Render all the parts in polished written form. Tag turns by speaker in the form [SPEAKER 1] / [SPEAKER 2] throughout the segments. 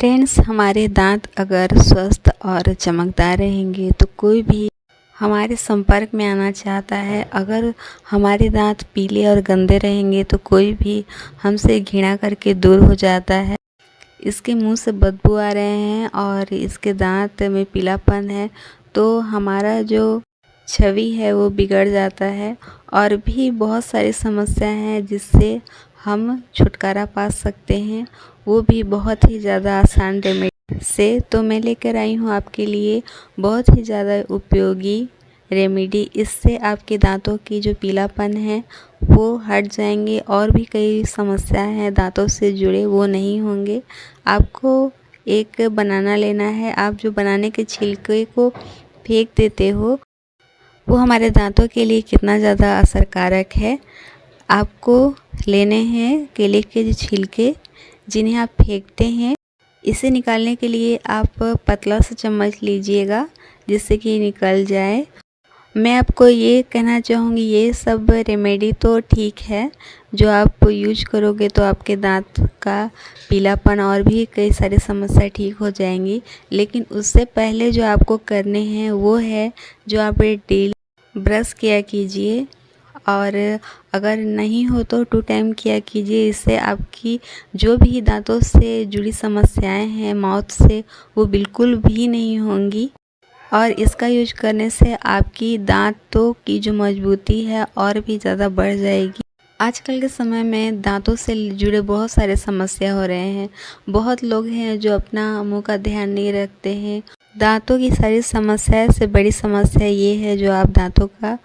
[SPEAKER 1] Friends, हमारे दांत अगर स्वस्थ और चमकदार रहेंगे तो कोई भी हमारे संपर्क में आना चाहता है। अगर हमारे दांत पीले और गंदे रहेंगे तो कोई भी हमसे घृणा करके दूर हो जाता है। इसके मुंह से बदबू आ रहे हैं और इसके दांत में पीलापन है तो हमारा जो छवि है वो बिगड़ जाता है। और भी बहुत सारी समस्या हैं जिससे हम छुटकारा पा सकते हैं, वो भी बहुत ही ज़्यादा आसान रेमेडी से। तो मैं लेकर आई हूँ आपके लिए बहुत ही ज़्यादा उपयोगी रेमेडी। इससे आपके दांतों की जो पीलापन है वो हट जाएंगे और भी कई समस्या हैं दांतों से जुड़े वो नहीं होंगे। आपको एक बनाना लेना है। आप जो बनाने के छिलके को फेंक देते हो वो हमारे दांतों के लिए कितना ज़्यादा असरकारक है। आपको लेने हैं केले के जो छिलके जिन्हें आप फेंकते हैं। इसे निकालने के लिए आप पतला सा चम्मच लीजिएगा जिससे कि निकल जाए। मैं आपको ये कहना चाहूँगी, ये सब रेमेडी तो ठीक है, जो आप यूज करोगे तो आपके दांत का पीलापन और भी कई सारी समस्या ठीक हो जाएंगी। लेकिन उससे पहले जो आपको करने हैं वो है जो आप डेली ब्रश किया कीजिए, और अगर नहीं हो तो 2 टाइम किया कीजिए। इससे आपकी जो भी दांतों से जुड़ी समस्याएं हैं माउथ से वो बिल्कुल भी नहीं होंगी। और इसका यूज करने से आपकी दांतों की जो मजबूती है और भी ज़्यादा बढ़ जाएगी। आजकल के समय में दांतों से जुड़े बहुत सारे समस्या हो रहे हैं। बहुत लोग हैं जो अपना मुंह का ध्यान नहीं रखते हैं। दांतों की सारी समस्या से बड़ी समस्या ये है जो आप दांतों का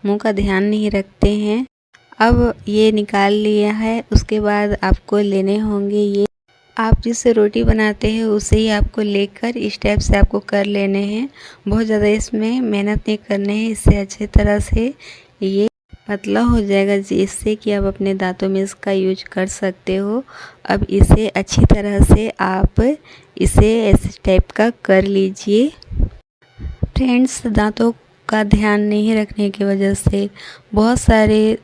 [SPEAKER 1] मुंह का ध्यान नहीं रखते हैं। अब ये निकाल लिया है, उसके बाद आपको लेने होंगे ये, आप जिससे रोटी बनाते हैं उसे ही आपको लेकर इस टाइप से आपको कर लेने हैं। बहुत ज़्यादा इसमें मेहनत नहीं करने हैं। इससे अच्छे तरह से ये पतला हो जाएगा जिससे कि आप अपने दांतों में इसका यूज कर सकते हो। अब इसे अच्छी तरह से आप इसे इस टाइप का कर लीजिए। फ्रेंड्स, दांतों का ध्यान नहीं रखने की वजह से बहुत सारे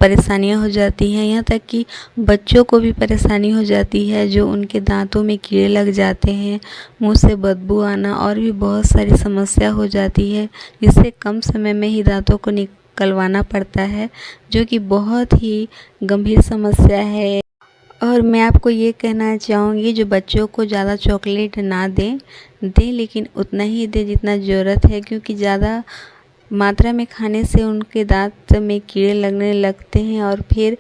[SPEAKER 1] परेशानियां हो जाती हैं। यहाँ तक कि बच्चों को भी परेशानी हो जाती है, जो उनके दांतों में कीड़े लग जाते हैं, मुंह से बदबू आना और भी बहुत सारी समस्या हो जाती है, जिससे कम समय में ही दांतों को निकलवाना पड़ता है, जो कि बहुत ही गंभीर समस्या है। और मैं आपको ये कहना चाहूँगी, जो बच्चों को ज़्यादा चॉकलेट ना दें लेकिन उतना ही दें जितना ज़रूरत है, क्योंकि ज़्यादा मात्रा में खाने से उनके दांत में कीड़े लगने लगते हैं और फिर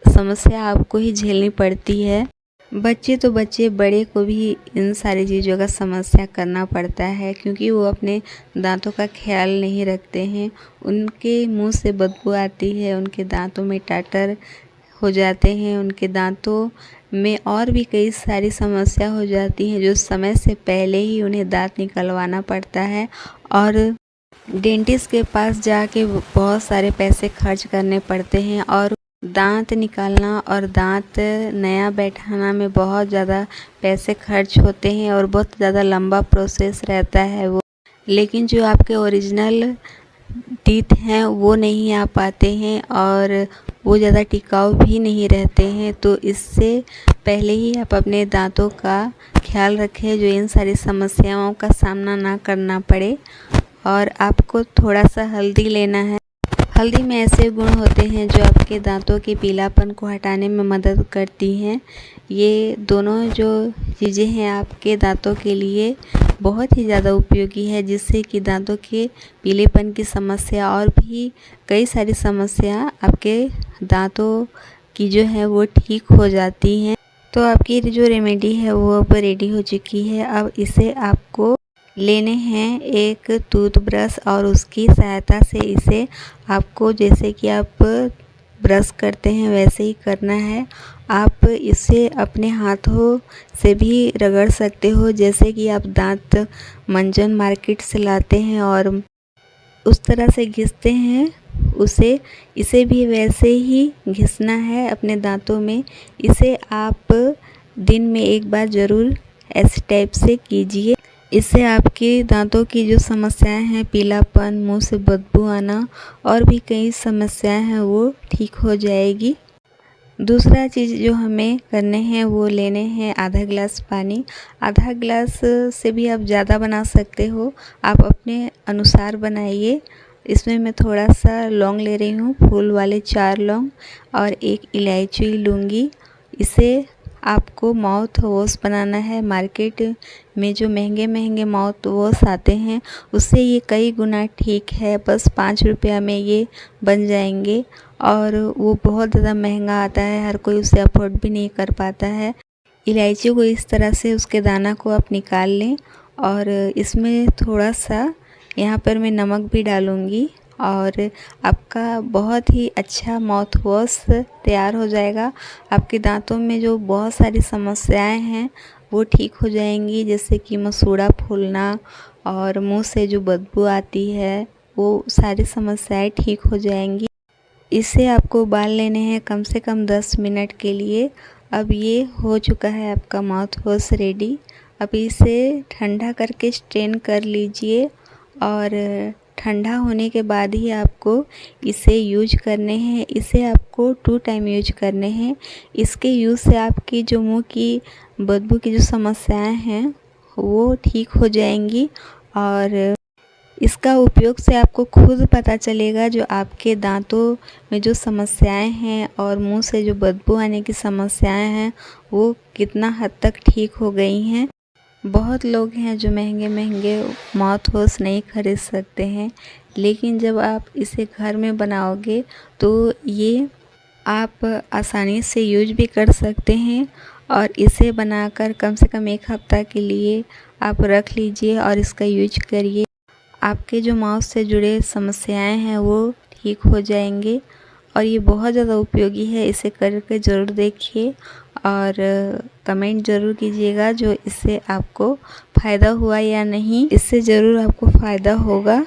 [SPEAKER 1] समस्या आपको ही झेलनी पड़ती है। बच्चे तो बच्चे, बड़े को भी इन सारी चीज़ों का समस्या करना पड़ता है, क्योंकि वो अपने दांतों का ख्याल नहीं रखते हैं। उनके मुंह से बदबू आती है, उनके दांतों में टाटर हो जाते हैं, उनके दांतों में और भी कई सारी समस्या हो जाती हैं, जो समय से पहले ही उन्हें दांत निकलवाना पड़ता है। और डेंटिस्ट के पास जाके बहुत सारे पैसे खर्च करने पड़ते हैं, और दांत निकालना और दांत नया बैठाना में बहुत ज़्यादा पैसे खर्च होते हैं और बहुत ज़्यादा लंबा प्रोसेस रहता है वो। लेकिन जो आपके ओरिजिनल टीथ हैं वो नहीं आ पाते हैं और वो ज़्यादा टिकाऊ भी नहीं रहते हैं। तो इससे पहले ही आप अपने दांतों का ख्याल रखें, जो इन सारी समस्याओं का सामना ना करना पड़े। और आपको थोड़ा सा हल्दी लेना है। हल्दी में ऐसे गुण होते हैं जो आपके दांतों के पीलापन को हटाने में मदद करती हैं। ये दोनों जो चीज़ें हैं आपके दांतों के लिए बहुत ही ज़्यादा उपयोगी है, जिससे कि दांतों के पीलेपन की समस्या और भी कई सारी समस्या आपके दांतों की जो है वो ठीक हो जाती हैं। तो आपकी जो रेमेडी है वो अब रेडी हो चुकी है। अब इसे आपको लेने हैं एक टूथब्रश, और उसकी सहायता से इसे आपको, जैसे कि आप ब्रश करते हैं वैसे ही करना है। आप इसे अपने हाथों से भी रगड़ सकते हो, जैसे कि आप दांत मंजन मार्केट से लाते हैं और उस तरह से घिसते हैं इसे भी वैसे ही घिसना है अपने दांतों में। इसे आप दिन में एक बार ज़रूर इस टाइप से कीजिए। इससे आपके दांतों की जो समस्याएं हैं, पीलापन, मुंह से बदबू आना और भी कई समस्याएं हैं वो ठीक हो जाएगी। दूसरा चीज़ जो हमें करने हैं वो लेने हैं आधा गिलास पानी। आधा गिलास से भी आप ज़्यादा बना सकते हो, आप अपने अनुसार बनाइए। इसमें मैं थोड़ा सा लौंग ले रही हूँ, फूल वाले 4 लौंग और 1 इलायची लूँगी। इसे आपको माउथ वॉश बनाना है। मार्केट में जो महंगे माउथ वॉश आते हैं उससे ये कई गुना ठीक है। बस 5 रुपया में ये बन जाएंगे और वो बहुत ज़्यादा महंगा आता है, हर कोई उसे अफोर्ड भी नहीं कर पाता है। इलायची को इस तरह से उसके दाना को आप निकाल लें और इसमें थोड़ा सा यहाँ पर मैं नमक भी डालूँगी और आपका बहुत ही अच्छा माउथ वॉश तैयार हो जाएगा। आपके दांतों में जो बहुत सारी समस्याएं हैं वो ठीक हो जाएंगी, जैसे कि मसूड़ा फूलना और मुंह से जो बदबू आती है वो सारी समस्याएं ठीक हो जाएंगी। इसे आपको उबाल लेने हैं कम से कम 10 मिनट के लिए। अब ये हो चुका है आपका माउथ वॉश रेडी। अब इसे ठंडा करके स्ट्रेन कर लीजिए और ठंडा होने के बाद ही आपको इसे यूज करने हैं। इसे आपको 2 टाइम यूज करने हैं। इसके यूज़ से आपकी जो मुंह की बदबू की जो समस्याएं हैं वो ठीक हो जाएंगी और इसका उपयोग से आपको खुद पता चलेगा जो आपके दांतों में जो समस्याएं हैं और मुंह से जो बदबू आने की समस्याएं हैं वो कितना हद तक ठीक हो गई हैं। बहुत लोग हैं जो महंगे माउथ वॉश नहीं खरीद सकते हैं, लेकिन जब आप इसे घर में बनाओगे तो ये आप आसानी से यूज भी कर सकते हैं और इसे बनाकर कम से कम 1 हफ्ता के लिए आप रख लीजिए और इसका यूज करिए। आपके जो माउथ से जुड़े समस्याएं हैं वो ठीक हो जाएंगे और ये बहुत ज़्यादा उपयोगी है। इसे करके ज़रूर देखिए और कमेंट ज़रूर कीजिएगा जो इससे आपको फ़ायदा हुआ या नहीं। इससे ज़रूर आपको फ़ायदा होगा।